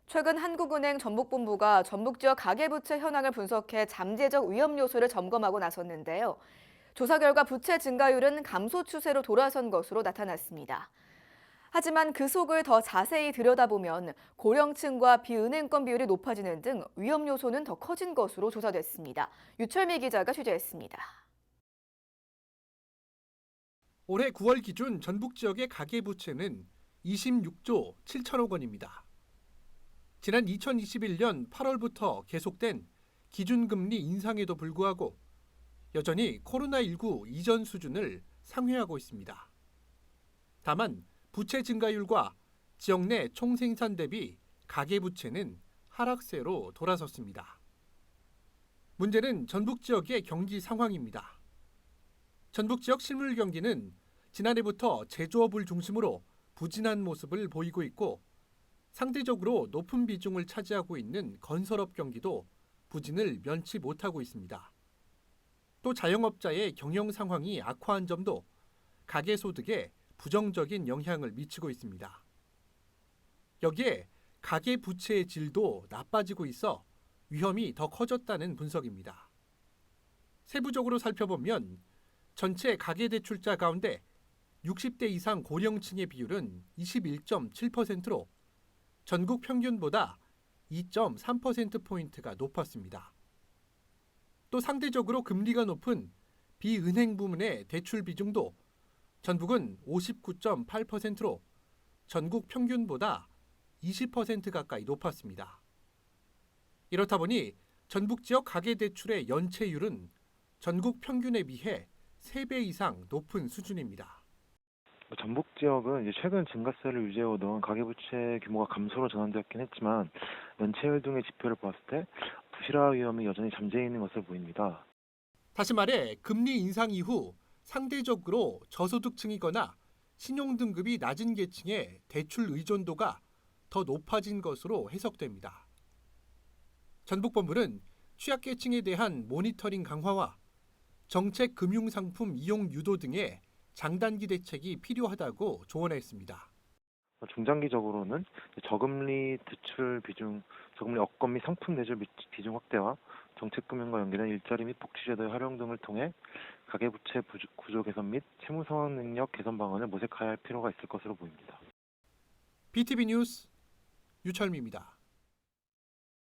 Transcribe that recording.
최근 한국은행 전북본부가 전북 지역 가계부채 현황을 분석해 잠재적 위험 요소를 점검하고 나섰는데요. 조사 결과 부채 증가율은 감소 추세로 돌아선 것으로 나타났습니다. 하지만 그 속을 더 자세히 들여다보면 고령층과 비은행권 비율이 높아지는 등 위험 요소는 더 커진 것으로 조사됐습니다. 유철미 기자가 취재했습니다. 올해 9월 기준 전북 지역의 가계부채는 26조 7천억 원입니다. 지난 2021년 8월부터 계속된 기준금리 인상에도 불구하고 여전히 코로나19 이전 수준을 상회하고 있습니다. 다만 부채 증가율과 지역 내 총생산 대비 가계부채는 하락세로 돌아섰습니다. 문제는 전북 지역의 경기 상황입니다. 전북 지역 실물 경기는 지난해부터 제조업을 중심으로 부진한 모습을 보이고 있고 상대적으로 높은 비중을 차지하고 있는 건설업 경기도 부진을 면치 못하고 있습니다. 또 자영업자의 경영 상황이 악화한 점도 가계소득에 부정적인 영향을 미치고 있습니다. 여기에 가계부채의 질도 나빠지고 있어 위험이 더 커졌다는 분석입니다. 세부적으로 살펴보면 전체 가계대출자 가운데 60대 이상 고령층의 비율은 21.7%로 전국 평균보다 2.3%포인트가 높았습니다. 또 상대적으로 금리가 높은 비은행 부문의 대출 비중도 전북은 59.8%로 전국 평균보다 20% 가까이 높았습니다. 이렇다 보니 전북 지역 가계대출의 연체율은 전국 평균에 비해 3배 이상 높은 수준입니다. 전북 지역은 이제 최근 증가세를 유지해오던 가계부채 규모가 감소로 전환되었긴 했지만 연체율 등의 지표를 봤을 때 부실화 위험이 여전히 잠재 있는 것으로 보입니다. 다시 말해 금리 인상 이후 상대적으로 저소득층이거나 신용등급이 낮은 계층의 대출 의존도가 더 높아진 것으로 해석됩니다. 전북본부는 취약계층에 대한 모니터링 강화와 정책 금융상품 이용 유도 등의 장단기 대책이 필요하다고 조언했습니다. 중장기적으로는 저금리 대출 비중, 저금리 업권 및 상품 대출 비중 확대와 정책금융과 연계된 일자리 및 복지제도의 활용 등을 통해 가계부채 구조 개선 및 채무 상환 능력 개선 방안을 모색해야 할 필요가 있을 것으로 보입니다. BTV 뉴스 유철미입니다.